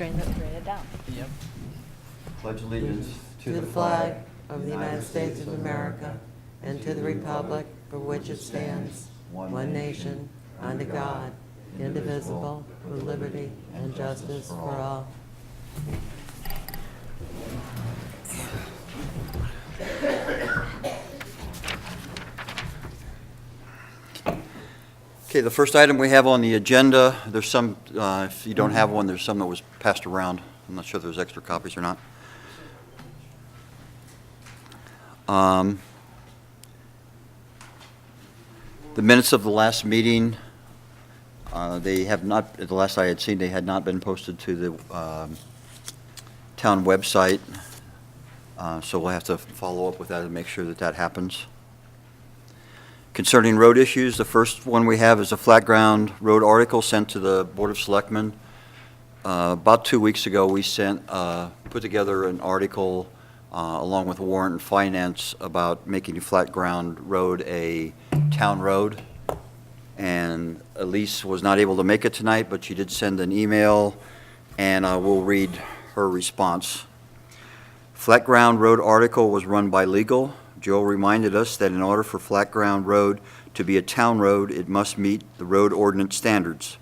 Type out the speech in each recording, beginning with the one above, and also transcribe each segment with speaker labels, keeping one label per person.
Speaker 1: Strain it down.
Speaker 2: Yep.
Speaker 3: Pledge allegiance
Speaker 4: to the flag of the United States of America and to the republic for which it stands, one nation, under God, indivisible, with liberty and justice for all.
Speaker 3: Okay, the first item we have on the agenda, there's some, if you don't have one, there's some that was passed around. I'm not sure if there's extra copies or not. The minutes of the last meeting, they have not, the last I had seen, they had not been posted to the town website. So we'll have to follow up with that and make sure that that happens. Concerning road issues, the first one we have is a flat ground road article sent to the Board of Selectmen. About 2 weeks ago, we put together an article along with Warrant and Finance about making Flat Ground Road a town road. And Elise was not able to make it tonight, but she did send an email, and we'll read her response. Flat Ground Road article was run by legal. Joe reminded us that in order for Flat Ground Road to be a town road, it must meet the road ordinance standards.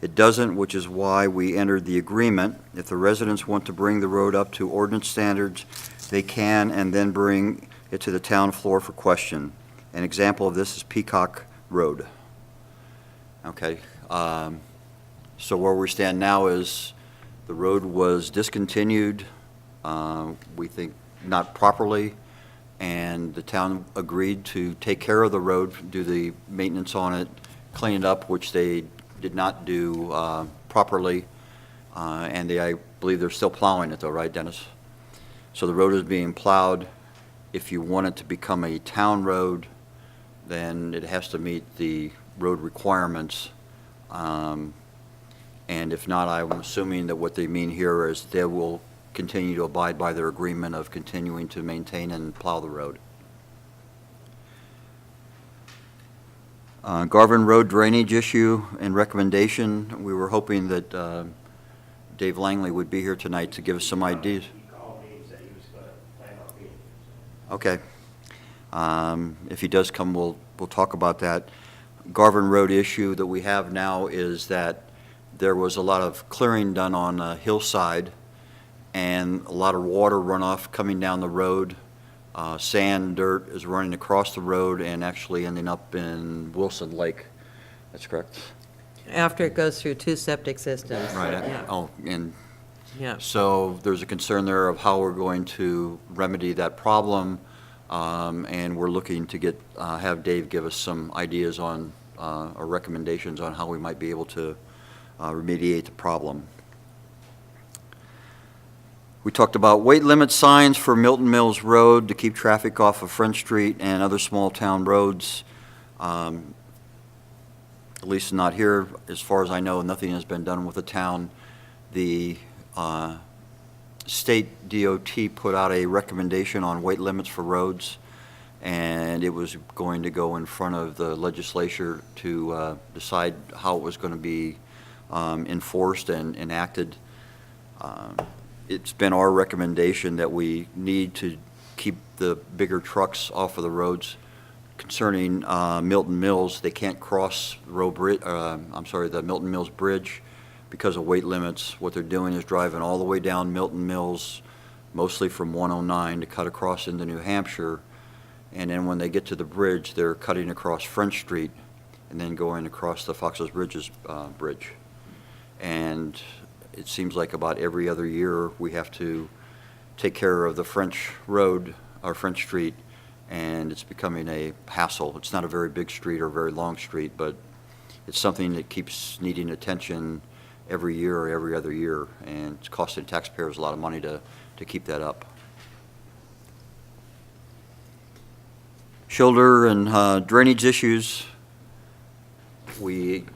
Speaker 3: It doesn't, which is why we entered the agreement. If the residents want to bring the road up to ordinance standards, they can, and then bring it to the town floor for question. An example of this is Peacock Road. Okay, so where we stand now is the road was discontinued, we think not properly, and the town agreed to take care of the road, do the maintenance on it, clean it up, which they did not do properly, and I believe they're still plowing it though, right, Dennis? So the road is being plowed. If you want it to become a town road, then it has to meet the road requirements. And if not, I'm assuming that what they mean here is they will continue to abide by their agreement of continuing to maintain and plow the road. Garvin Road drainage issue and recommendation. We were hoping that Dave Langley would be here tonight to give us some ideas.
Speaker 5: He called me and said he was going to plan on being here.
Speaker 3: Okay. If he does come, we'll talk about that. Garvin Road issue that we have now is that there was a lot of clearing done on a hillside and a lot of water runoff coming down the road. Sand, dirt is running across the road and actually ending up in Wilson Lake. That's correct?
Speaker 4: After it goes through 2 septic systems.
Speaker 3: Right.
Speaker 4: Yeah.
Speaker 3: Oh, and
Speaker 4: Yeah.
Speaker 3: so there's a concern there of how we're going to remedy that problem. And we're looking to have Dave give us some ideas on, or recommendations on how we might be able to remediate the problem. We talked about weight limit signs for Milton Mills Road to keep traffic off of French Street and other small town roads. At least not here. As far as I know, nothing has been done with the town. The state DOT put out a recommendation on weight limits for roads, and it was going to go in front of the legislature to decide how it was going to be enforced and enacted. It's been our recommendation that we need to keep the bigger trucks off of the roads. Concerning Milton Mills, they can't cross the Milton Mills Bridge because of weight limits. What they're doing is driving all the way down Milton Mills, mostly from 109 to cut across into New Hampshire. And then when they get to the bridge, they're cutting across French Street and then going across the Fox Hills Bridges bridge. And it seems like about every other year we have to take care of the French Road or French Street, and it's becoming a hassle. It's not a very big street or a very long street, but it's something that keeps needing attention every year or every other year, and it's costing taxpayers a lot of money to keep that up. Shoulder and drainage issues. We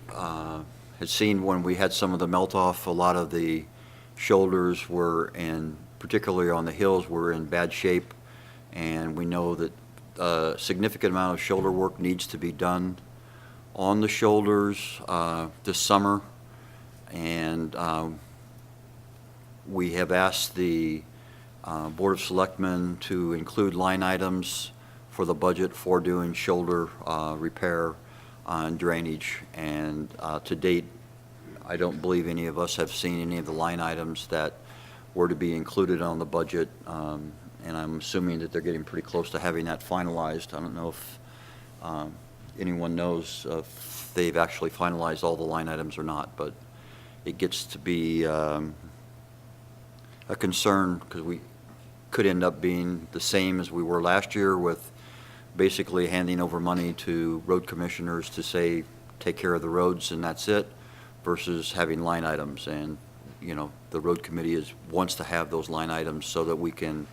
Speaker 3: had seen when we had some of the melt off, a lot of the shoulders were particularly on the hills, were in bad shape, and we know that a significant amount of shoulder work needs to be done on the shoulders this summer, and We have asked the Board of Selectmen to include line items for the budget for doing shoulder repair and drainage. And to date, I don't believe any of us have seen any of the line items that were to be included on the budget. And I'm assuming that they're getting pretty close to having that finalized. I don't know if anyone knows if they've actually finalized all the line items or not, but it gets to be a concern because we could end up being the same as we were last year with basically handing over money to road commissioners to say, take care of the roads and that's it, versus having line items. And, you know, the road committee wants to have those line items so that we can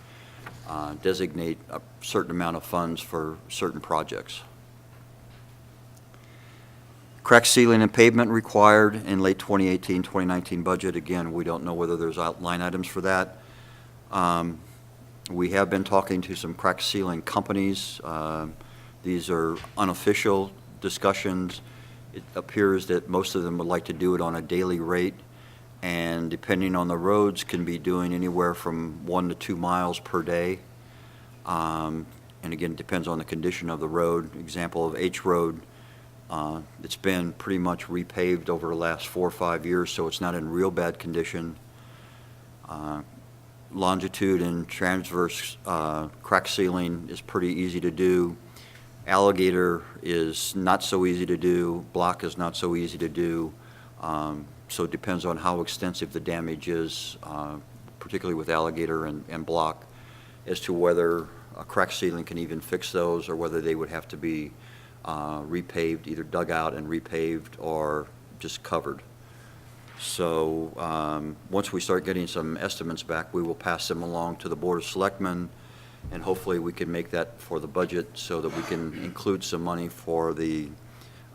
Speaker 3: designate a certain amount of funds for certain projects. Crack sealing and pavement required in late 2018-2019 budget. Again, we don't know whether there's line items for that. We have been talking to some crack sealing companies. These are unofficial discussions. It appears that most of them would like to do it on a daily rate, and depending on the roads, can be doing anywhere from 1 to 2 miles per day. And again, it depends on the condition of the road. Example of H Road, it's been pretty much repaved over the last 4 or 5 years, so it's not in real bad condition. Longitude and transverse crack sealing is pretty easy to do. Alligator is not so easy to do. Block is not so easy to do. So it depends on how extensive the damage is, particularly with Alligator and Block, as to whether a crack sealing can even fix those or whether they would have to be repaved, either dug out and repaved or just covered. So once we start getting some estimates back, we will pass them along to the Board of Selectmen, and hopefully we can make that for the budget so that we can include some money for the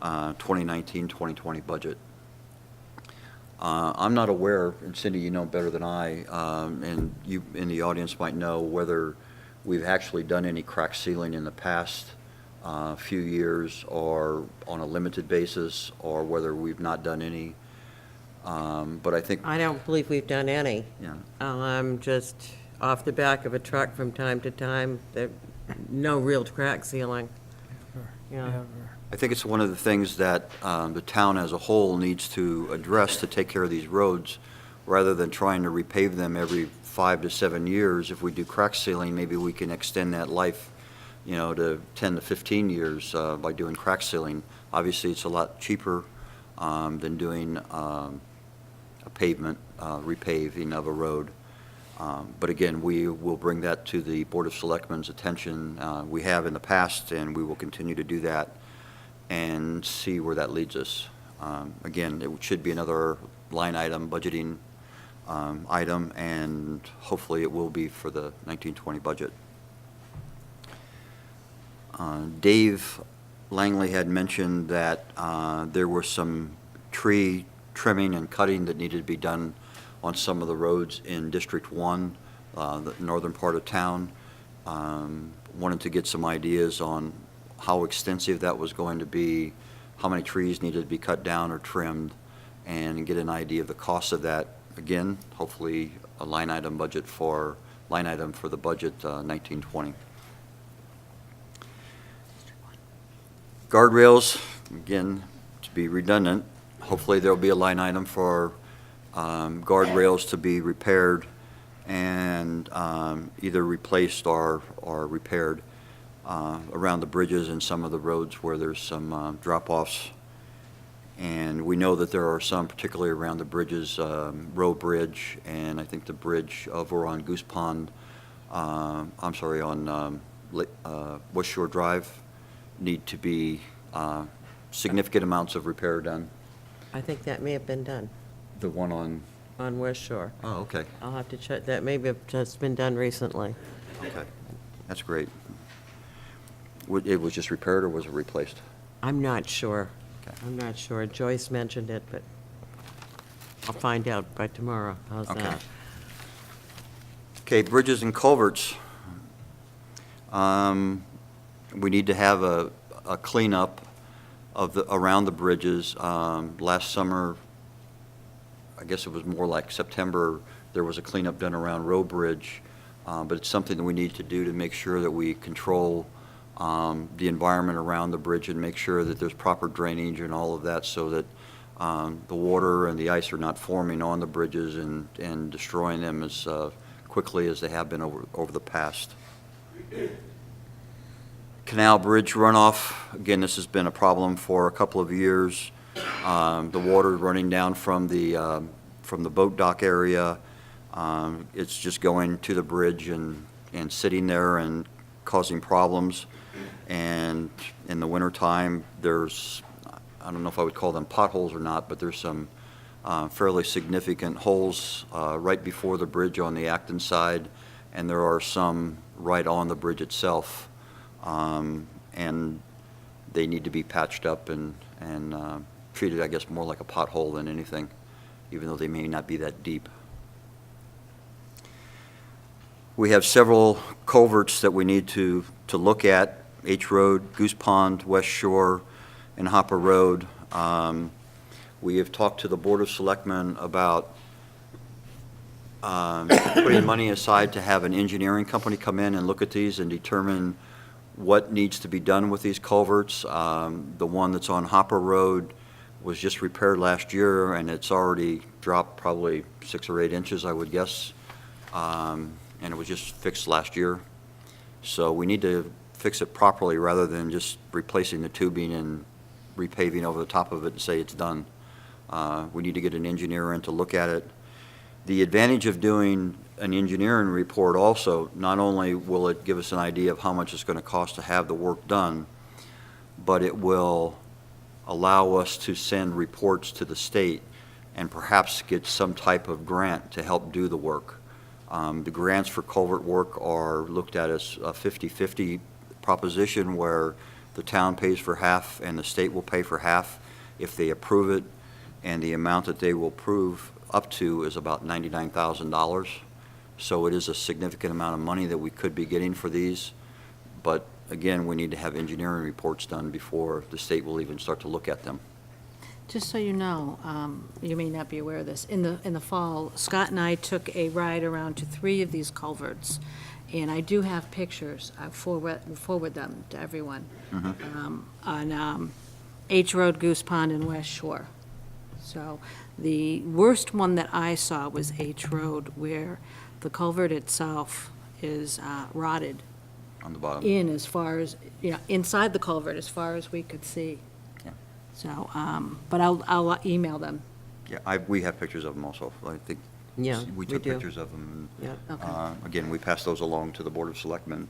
Speaker 3: 2019-2020 budget. I'm not aware, and Cindy, you know better than I, and you in the audience might know whether we've actually done any crack sealing in the past few years or on a limited basis, or whether we've not done any. But I think,
Speaker 4: I don't believe we've done any.
Speaker 3: yeah,
Speaker 4: Just off the back of a truck from time to time, no real crack sealing. Yeah.
Speaker 3: I think it's one of the things that the town as a whole needs to address to take care of these roads, rather than trying to repave them every 5 to 7 years. If we do crack sealing, maybe we can extend that life, you know, to 10 to 15 years by doing crack sealing. Obviously, it's a lot cheaper than doing a pavement, repaving of a road. But again, we will bring that to the Board of Selectmen's attention. We have in the past, and we will continue to do that and see where that leads us. Again, it should be another line item, budgeting item, and hopefully it will be for the 1920 budget. Dave Langley had mentioned that there were some tree trimming and cutting that needed to be done on some of the roads in District 1, the northern part of town. Wanted to get some ideas on how extensive that was going to be, how many trees needed to be cut down or trimmed, and get an idea of the cost of that. Again, hopefully a line item for the budget 1920. Guardrails, again, to be redundant, hopefully there'll be a line item for guardrails to be repaired and either replaced or repaired around the bridges and some of the roads where there's some drop-offs. And we know that there are some, particularly around the bridges, Row Bridge, and I think the bridge over on Goose Pond, on West Shore Drive, need to be significant amounts of repair done.
Speaker 4: I think that may have been done
Speaker 3: The one
Speaker 4: on West Shore.
Speaker 3: oh, okay,
Speaker 4: I'll have to check. That may have just been done recently.
Speaker 3: okay, that's great. It was just repaired or was it replaced?
Speaker 4: I'm not sure.
Speaker 3: Okay.
Speaker 4: I'm not sure. Joyce mentioned it, but I'll find out by tomorrow. How's
Speaker 3: Okay.
Speaker 4: that?
Speaker 3: Okay, bridges and culverts. We need to have a cleanup around the bridges. Last summer, I guess it was more like September, there was a cleanup done around Row Bridge, but it's something that we need to do to make sure that we control the environment around the bridge and make sure that there's proper drainage and all of that so that the water and the ice are not forming on the bridges and destroying them as quickly as they have been over the past. Canal Bridge runoff, again, this has been a problem for a couple of years. The water running down from the boat dock area, it's just going to the bridge and sitting there and causing problems. And in the wintertime, there's, I don't know if I would call them potholes or not, but there's some fairly significant holes right before the bridge on the Acton side, and there are some right on the bridge itself. And they need to be patched up and treated, I guess, more like a pothole than anything, even though they may not be that deep. We have several culverts that we need to look at: H Road, Goose Pond, West Shore, and Hopper Road. We have talked to the Board of Selectmen about putting money aside to have an engineering company come in and look at these and determine what needs to be done with these culverts. The one that's on Hopper Road was just repaired last year, and it's already dropped probably 6 or 8 inches, I would guess. And it was just fixed last year. So we need to fix it properly rather than just replacing the tubing and repaving over the top of it and say it's done. We need to get an engineer in to look at it. The advantage of doing an engineering report also, not only will it give us an idea of how much it's going to cost to have the work done, but it will allow us to send reports to the state and perhaps get some type of grant to help do the work. The grants for culvert work are looked at as a 50-50 proposition where the town pays for half and the state will pay for half if they approve it, and the amount that they will approve up to is about $99,000. So it is a significant amount of money that we could be getting for these. But again, we need to have engineering reports done before the state will even start to look at them.
Speaker 1: Just so you know, you may not be aware of this, in the fall, Scott and I took a ride around to 3 of these culverts, and I do have pictures. I'll forward them to everyone. On H Road, Goose Pond, and West Shore. So the worst one that I saw was H Road, where the culvert itself is rotted
Speaker 3: On the bottom.
Speaker 1: in as far as, inside the culvert as far as we could see.
Speaker 3: Yeah.
Speaker 1: So, but I'll email them.
Speaker 3: Yeah, we have pictures of them also. I think
Speaker 4: Yeah,
Speaker 3: we
Speaker 4: we
Speaker 3: took
Speaker 4: do.
Speaker 3: pictures of them.
Speaker 4: Yep.
Speaker 1: Okay.
Speaker 3: Again, we passed those along to the Board of Selectmen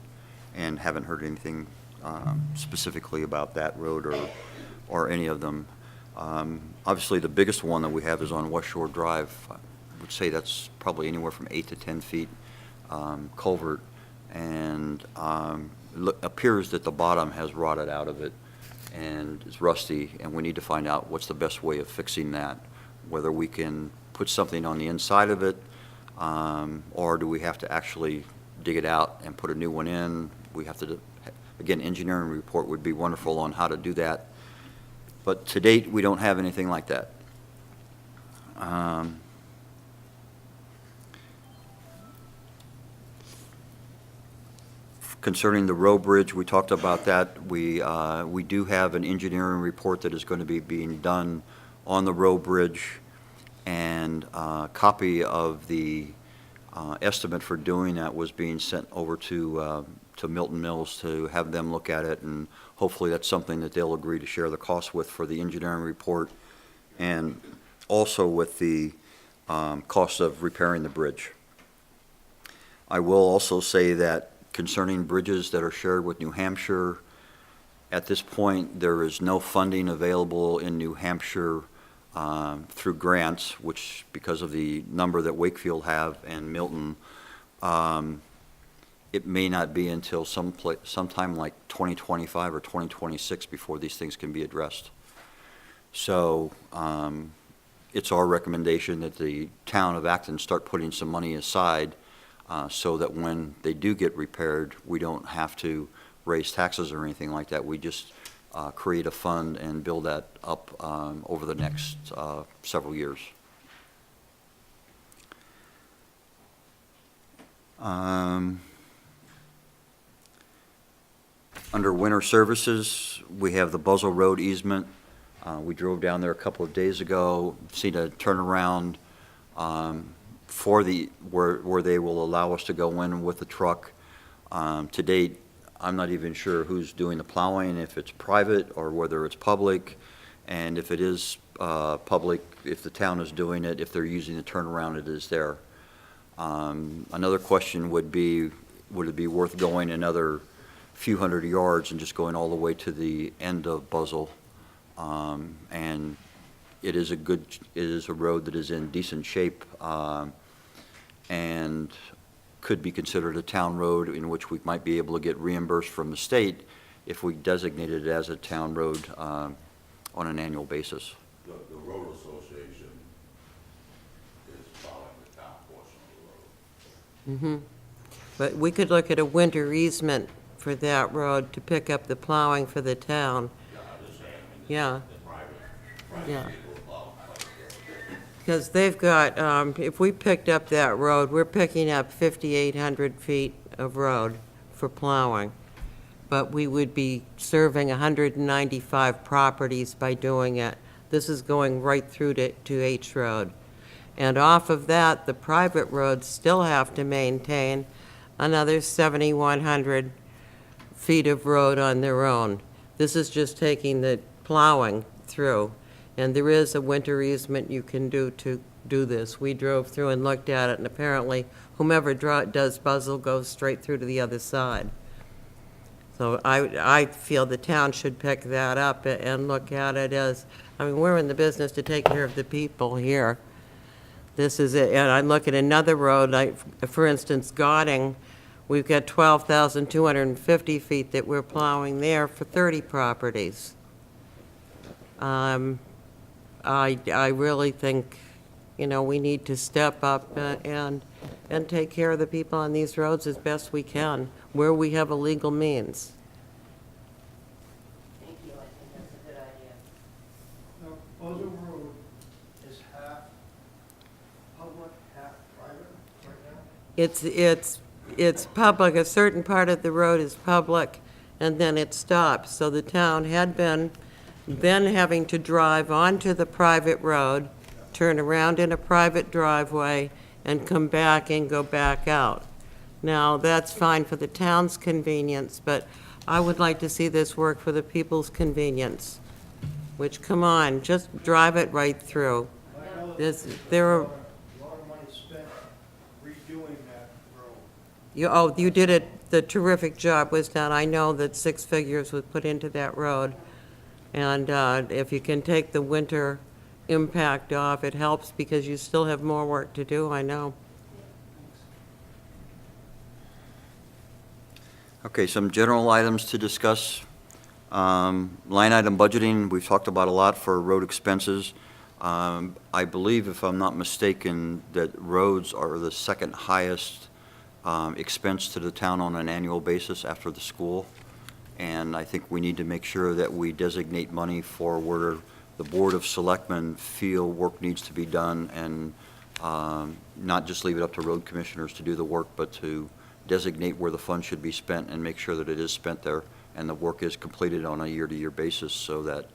Speaker 3: and haven't heard anything specifically about that road or any of them. Obviously, the biggest one that we have is on West Shore Drive. I would say that's probably anywhere from 8 to 10 feet culvert, and appears that the bottom has rotted out of it and it's rusty, and we need to find out what's the best way of fixing that, whether we can put something on the inside of it, or do we have to actually dig it out and put a new one in. We have to, again, engineering report would be wonderful on how to do that. But to date, we don't have anything like that. Concerning the Row Bridge, we talked about that. We do have an engineering report that is going to be being done on the Row Bridge, and a copy of the estimate for doing that was being sent over to Milton Mills to have them look at it, and hopefully that's something that they'll agree to share the cost with for the engineering report, and also with the cost of repairing the bridge. I will also say that concerning bridges that are shared with New Hampshire, at this point, there is no funding available in New Hampshire through grants, which, because of the number that Wakefield have and Milton, it may not be until sometime like 2025 or 2026 before these things can be addressed. So it's our recommendation that the town of Acton start putting some money aside so that when they do get repaired, we don't have to raise taxes or anything like that. We just create a fund and build that up over the next several years. Under winter services, we have the Buzzell Road easement. We drove down there a couple of days ago, seen a turnaround where they will allow us to go in with the truck. To date, I'm not even sure who's doing the plowing, if it's private or whether it's public, and if it is public, if the town is doing it, if they're using the turnaround, it is there. Another question would be, would it be worth going another few hundred yards and just going all the way to the end of Buzzell? And it is a road that is in decent shape, and could be considered a town road in which we might be able to get reimbursed from the state if we designated it as a town road on an annual basis.
Speaker 2: The road association is following the town portion of the road.
Speaker 4: But we could look at a winter easement for that road to pick up the plowing for the town. Yeah. Yeah. Because they've got, if we picked up that road, we're picking up 5,800 feet of road for plowing. But we would be serving 195 properties by doing it. This is going right through to H Road. And off of that, the private roads still have to maintain another 7,100 feet of road on their own. This is just taking the plowing through. And there is a winter easement you can do to do this. We drove through and looked at it, and apparently whomever does Buzzell goes straight through to the other side. So I feel the town should pick that up and look at it as, I mean, we're in the business to take care of the people here. This is it. And I look at another road, like, for instance, Gauding, we've got 12,250 feet that we're plowing there for 30 properties. I really think, you know, we need to step up and take care of the people on these roads as best we can, where we have a legal means.
Speaker 6: Thank you, I think that's a good idea.
Speaker 7: Now, Buzzell Road is half public, half private right now?
Speaker 4: It's public, a certain part of the road is public, and then it stops. So the town had been then having to drive onto the private road, turn around in a private driveway, and come back and go back out. Now, that's fine for the town's convenience, but I would like to see this work for the people's convenience, which, come on, just drive it right through.
Speaker 7: I know
Speaker 4: This-
Speaker 7: there's
Speaker 4: there are-
Speaker 7: a lot of money spent redoing that road.
Speaker 4: You did it, the terrific job was done. I know that 6 figures was put into that road. And if you can take the winter impact off, it helps because you still have more work to do, I know.
Speaker 3: Okay, some general items to discuss. Line item budgeting, we've talked about a lot for road expenses. I believe, if I'm not mistaken, that roads are the second highest expense to the town on an annual basis after the school. And I think we need to make sure that we designate money for where the Board of Selectmen feel work needs to be done, and not just leave it up to road commissioners to do the work, but to designate where the funds should be spent and make sure that it is spent there and the work is completed on a year-to-year basis, so that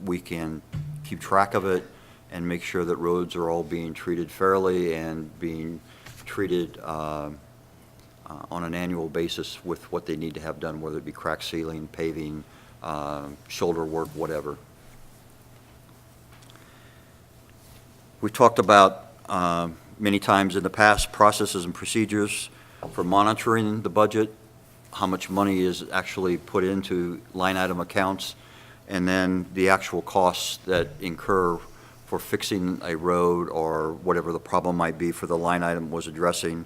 Speaker 3: we can keep track of it and make sure that roads are all being treated fairly and being treated on an annual basis with what they need to have done, whether it be crack sealing, paving, shoulder work, whatever. We've talked about many times in the past processes and procedures for monitoring the budget, how much money is actually put into line item accounts, and then the actual costs that incur for fixing a road or whatever the problem might be for the line item was addressing,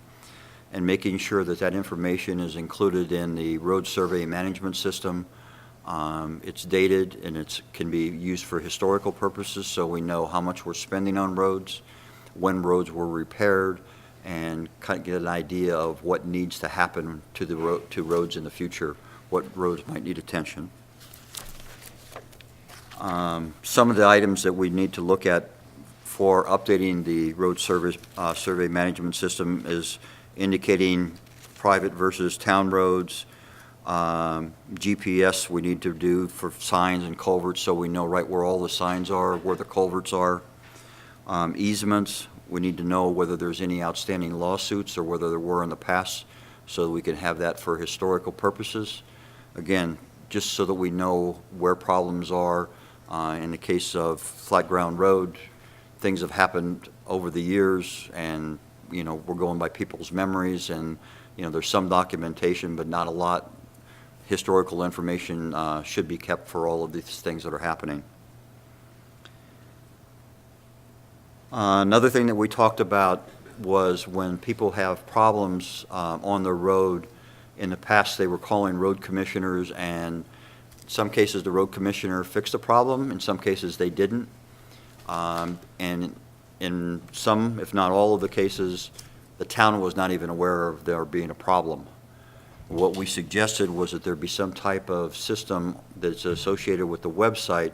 Speaker 3: and making sure that that information is included in the road survey management system. It's dated and it can be used for historical purposes, so we know how much we're spending on roads, when roads were repaired, and kind of get an idea of what needs to happen to the roads in the future, what roads might need attention. Some of the items that we need to look at for updating the road survey management system is indicating private versus town roads. GPS we need to do for signs and culverts, so we know right where all the signs are, where the culverts are. Easements, we need to know whether there's any outstanding lawsuits or whether there were in the past, so that we can have that for historical purposes. Again, just so that we know where problems are. In the case of Flat Ground Road, things have happened over the years, and, you know, we're going by people's memories, and, you know, there's some documentation, but not a lot. Historical information should be kept for all of these things that are happening. Another thing that we talked about was when people have problems on the road. In the past, they were calling road commissioners, and in some cases, the road commissioner fixed the problem. In some cases, they didn't. And in some, if not all of the cases, the town was not even aware of there being a problem. What we suggested was that there be some type of system that's associated with the website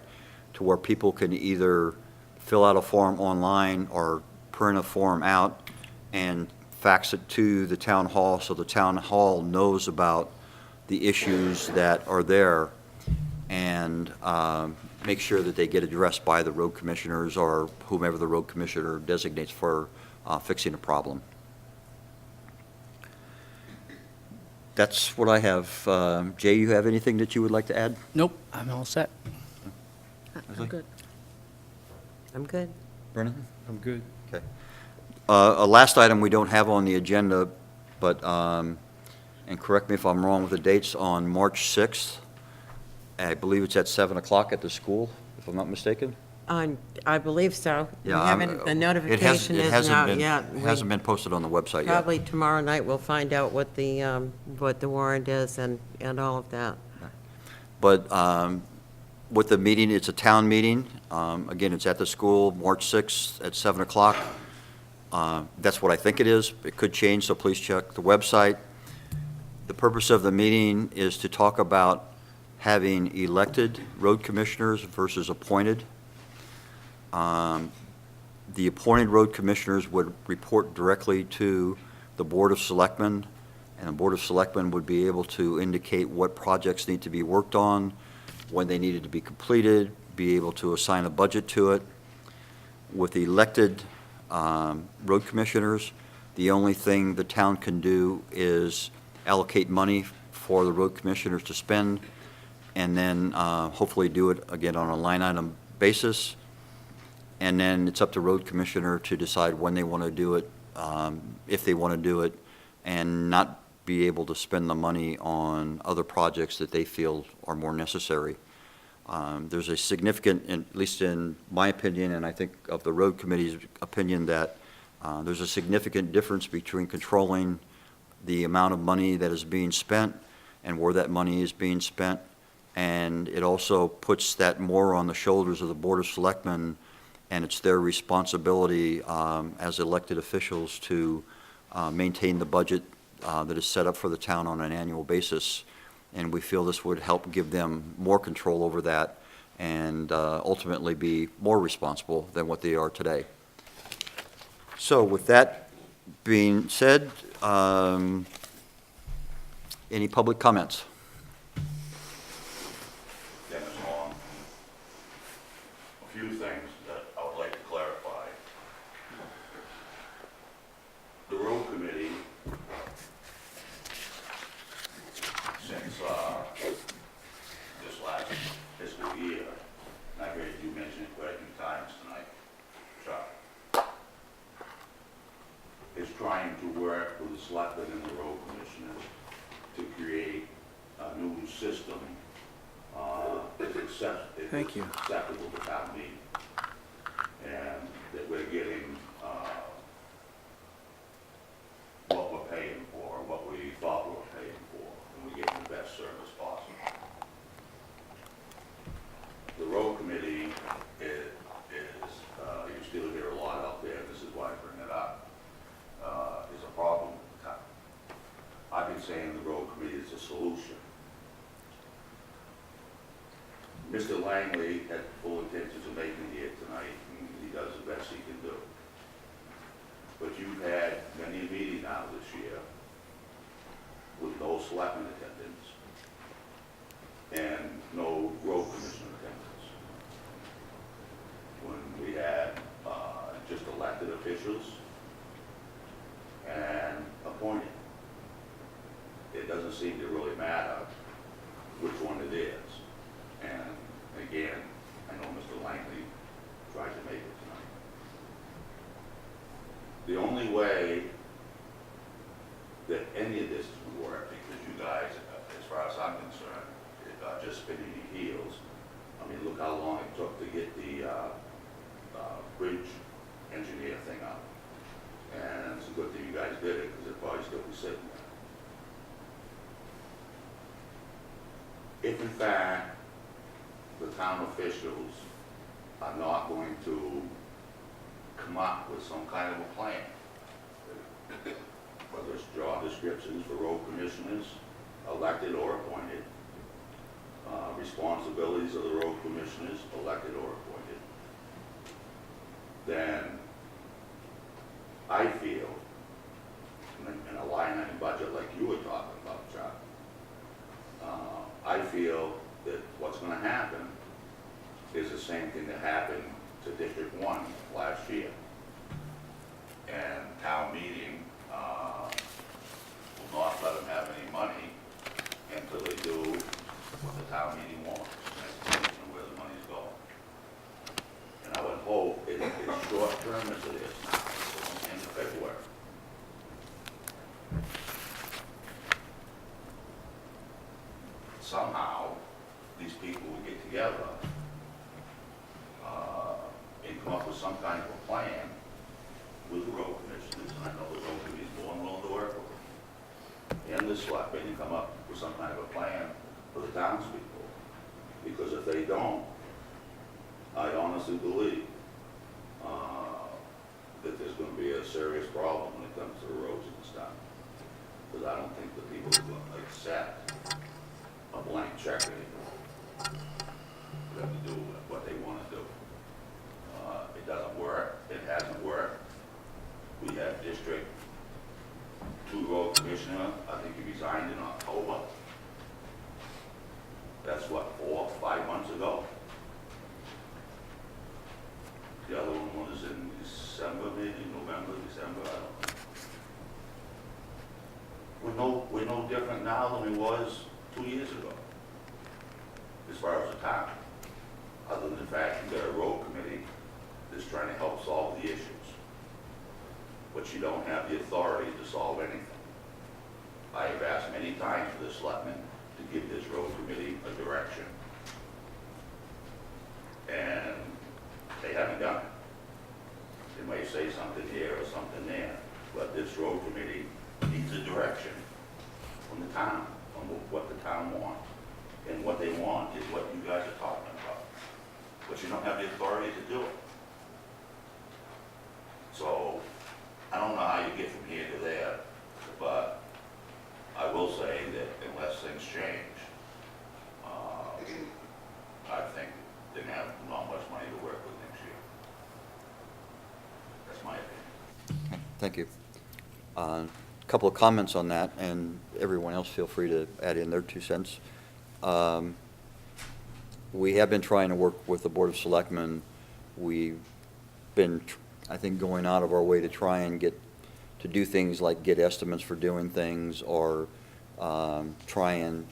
Speaker 3: to where people can either fill out a form online or print a form out and fax it to the town hall, so the town hall knows about the issues that are there, and make sure that they get addressed by the road commissioners or whomever the road commissioner designates for fixing a problem. That's what I have. Jay, you have anything that you would like to add?
Speaker 8: Nope, I'm all set.
Speaker 1: I'm good.
Speaker 4: I'm good.
Speaker 3: Brennan?
Speaker 8: I'm good.
Speaker 3: Okay. A last item we don't have on the agenda, but, and correct me if I'm wrong with the dates, on March 6th, I believe it's at 7 o'clock at the school, if I'm not mistaken?
Speaker 4: I believe so. We
Speaker 3: Yeah,
Speaker 4: haven't, the notification
Speaker 3: it
Speaker 4: isn't
Speaker 3: hasn't
Speaker 4: out
Speaker 3: been-
Speaker 4: yet.
Speaker 3: It hasn't been posted on the website yet.
Speaker 4: Probably tomorrow night we'll find out what the warrant is and all of that.
Speaker 3: But with the meeting, it's a town meeting. Again, it's at the school, March 6th at 7 o'clock. That's what I think it is. It could change, so please check the website. The purpose of the meeting is to talk about having elected road commissioners versus appointed. The appointed road commissioners would report directly to the Board of Selectmen, and the Board of Selectmen would be able to indicate what projects need to be worked on, when they needed to be completed, be able to assign a budget to it. With the elected road commissioners, the only thing the town can do is allocate money for the road commissioners to spend, and then hopefully do it again on a line item basis. And then it's up to road commissioner to decide when they want to do it, if they want to do it, and not be able to spend the money on other projects that they feel are more necessary. There's a significant, at least in my opinion, and I think of the road committee's opinion, that there's a significant difference between controlling the amount of money that is being spent and where that money is being spent. And it also puts that more on the shoulders of the Board of Selectmen, and it's their responsibility as elected officials to maintain the budget that is set up for the town on an annual basis. And we feel this would help give them more control over that and ultimately be more responsible than what they are today. So with that being said, any public comments?
Speaker 2: Dennis Long. A few things that I would like to clarify. The road committee, since this last fiscal year, and I heard you mention it quite a few times tonight, Chuck, is trying to work with the selectmen and the road commissioners to create a new system that's
Speaker 8: Thank you.
Speaker 2: acceptable to town meeting. And that we're getting what we're paying for, what we thought we were paying for, and we're getting the best service possible. The road committee is you still hear a lot out there, this is why I bring it up, is a problem with the town. I've been saying the road committee is a solution. Mr. Langley had full intentions of making it here tonight, and he does the best he can do. But you've had many a meeting now this year with no selectmen attendance and no road commissioner attendance. When we had just elected officials and appointed. It doesn't seem to really matter which one it is. And again, I know Mr. Langley tried to make it tonight. The only way that any of this would work, because you guys, as far as I'm concerned, are just spinning your heels. I mean, look how long it took to get the bridge engineer thing up. And it's a good thing you guys did it, because it'd probably still be sitting there. If in fact the town officials are not going to come up with some kind of a plan, whether it's job descriptions for road commissioners, elected or appointed, responsibilities of the road commissioners, elected or appointed, then I feel, in a line item budget like you were talking about, Chuck, I feel that what's going to happen is the same thing that happened to District 1 last year. And town meeting will not let them have any money until they do what the town meeting wants, and where the money's going. And I would hope it's short term as it is now, in February. Somehow, these people will get together and come up with some kind of a plan with the road commissioners, and I know the road committee is more than willing to work with them, and the selectmen, and come up with some kind of a plan for the townspeople. Because if they don't, I honestly believe that there's going to be a serious problem when it comes to the roads in this town. Because I don't think the people are going to accept a blank check anymore for them to do what they want to do. It doesn't work. It hasn't worked. We had District 2 road commissioner, I think he resigned in October. That's what, 4 or 5 months ago? The other one was in December, maybe November, December, I don't know. We're no different now than we was 2 years ago, as far as the town. Other than the fact you got a road committee that's trying to help solve the issues. But you don't have the authority to solve anything. I have asked many times for the selectmen to give this road committee a direction. And they haven't done it. They may say something here or something there, but this road committee needs a direction from the town, on what the town wants. And what they want is what you guys are talking about. But you don't have the authority to do it. So, I don't know how you get from here to there, but I will say that unless things change, I think they have not much money to work with next year. That's my opinion.
Speaker 3: Thank you. A couple of comments on that, and everyone else feel free to add in their 2 cents. We have been trying to work with the Board of Selectmen. We've been, I think, going out of our way to try and do things like get estimates for doing things, or try and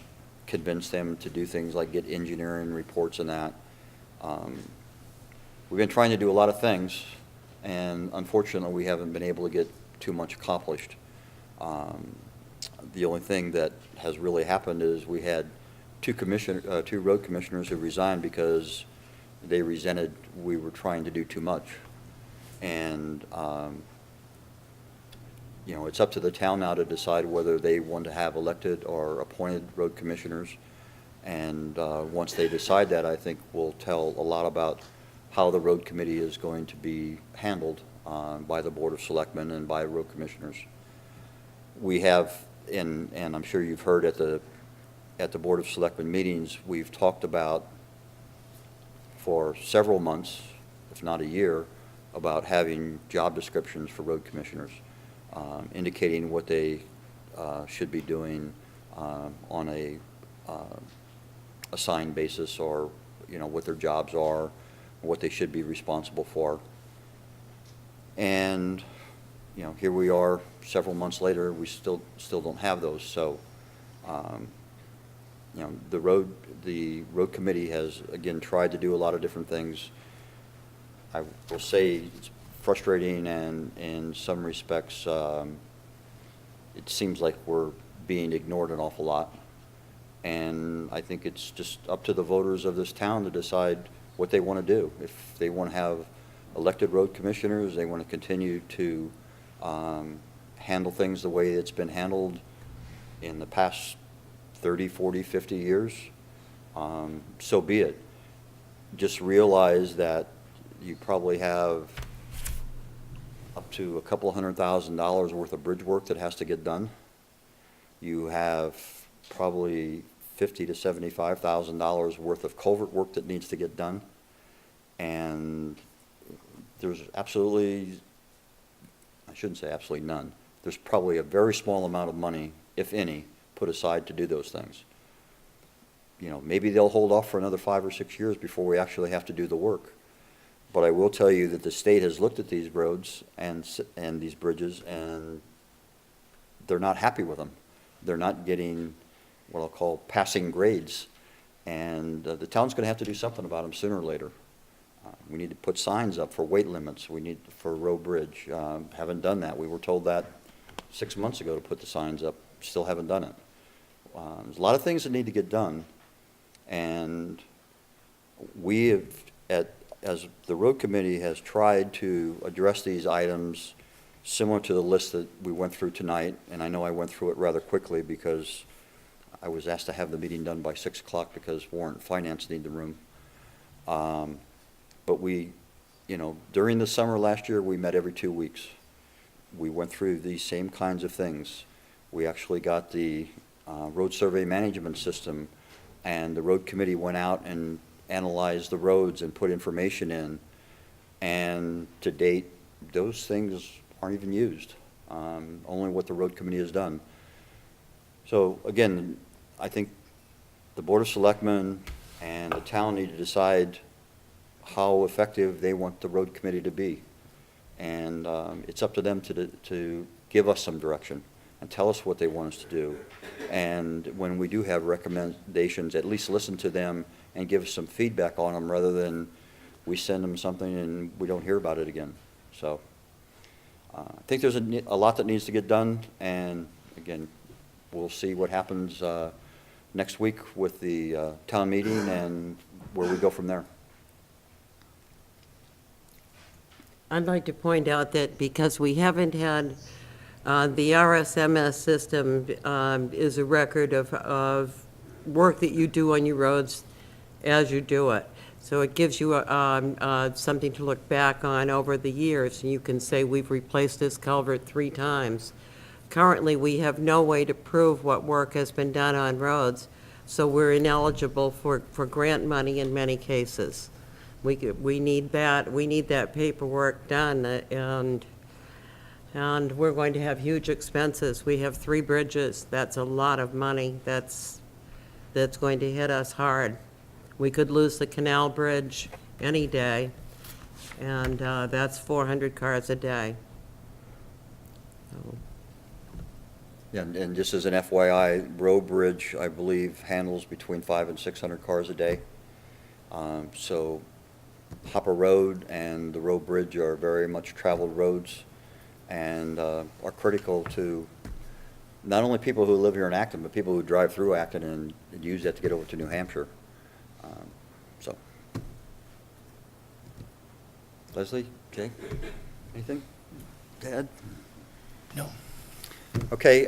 Speaker 3: convince them to do things like get engineering reports and that. We've been trying to do a lot of things, and unfortunately, we haven't been able to get too much accomplished. The only thing that has really happened is we had two road commissioners who resigned because they resented we were trying to do too much. And you know, it's up to the town now to decide whether they want to have elected or appointed road commissioners. And once they decide that, I think we'll tell a lot about how the road committee is going to be handled by the Board of Selectmen and by road commissioners. We have, and I'm sure you've heard at the Board of Selectmen meetings, we've talked about for several months, if not a year, about having job descriptions for road commissioners. indicating what they should be doing on a assigned basis, or, you know, what their jobs are, what they should be responsible for. And, you know, here we are several months later, we still don't have those. So, you know, the road committee has, again, tried to do a lot of different things. I will say it's frustrating, and in some respects, it seems like we're being ignored an awful lot. And I think it's just up to the voters of this town to decide what they want to do. If they want to have elected road commissioners, they want to continue to handle things the way it's been handled in the past 30, 40, 50 years, so be it. Just realize that you probably have up to a couple $100,000 worth of bridge work that has to get done. You have probably $50,000 to $75,000 worth of culvert work that needs to get done. And there's absolutely, I shouldn't say absolutely none, there's probably a very small amount of money, if any, put aside to do those things. You know, maybe they'll hold off for another 5 or 6 years before we actually have to do the work. But I will tell you that the state has looked at these roads and these bridges, and they're not happy with them. They're not getting what I'll call passing grades. And the town's going to have to do something about them sooner or later. We need to put signs up for weight limits. We need for road bridge. Haven't done that. We were told that 6 months ago to put the signs up. Still haven't done it. There's a lot of things that need to get done. And we have, as the road committee has tried to address these items similar to the list that we went through tonight, and I know I went through it rather quickly because I was asked to have the meeting done by 6 o'clock because warrant and finance need the room. But we, you know, during the summer last year, we met every 2 weeks. We went through these same kinds of things. We actually got the road survey management system, and the road committee went out and analyzed the roads and put information in. And to date, those things aren't even used, only what the road committee has done. So again, I think the Board of Selectmen and the town need to decide how effective they want the road committee to be. And it's up to them to give us some direction and tell us what they want us to do. And when we do have recommendations, at least listen to them and give us some feedback on them, rather than we send them something and we don't hear about it again. So I think there's a lot that needs to get done, and again, we'll see what happens next week with the town meeting and where we go from there.
Speaker 4: I'd like to point out that because we haven't had, the RSMS system is a record of work that you do on your roads as you do it. So it gives you something to look back on over the years, and you can say, we've replaced this culvert 3 times. Currently, we have no way to prove what work has been done on roads, so we're ineligible for grant money in many cases. We need that paperwork done, and we're going to have huge expenses. We have 3 bridges. That's a lot of money. That's going to hit us hard. We could lose the canal bridge any day, and that's 400 cars a day. So.
Speaker 3: Yeah, and just as an FYI, Row Bridge, I believe, handles between 500 and 600 cars a day. So Hopper Road and the Row Bridge are very much traveled roads, and are critical to not only people who live here in Acton, but people who drive through Acton and use that to get over to New Hampshire. So, Leslie, Jay, anything to add?
Speaker 8: No.
Speaker 3: Okay,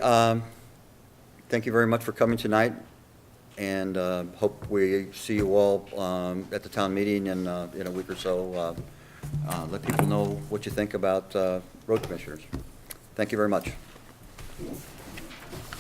Speaker 3: thank you very much for coming tonight, and hope we see you all at the town meeting in a week or so. Let people know what you think about road commissioners. Thank you very much.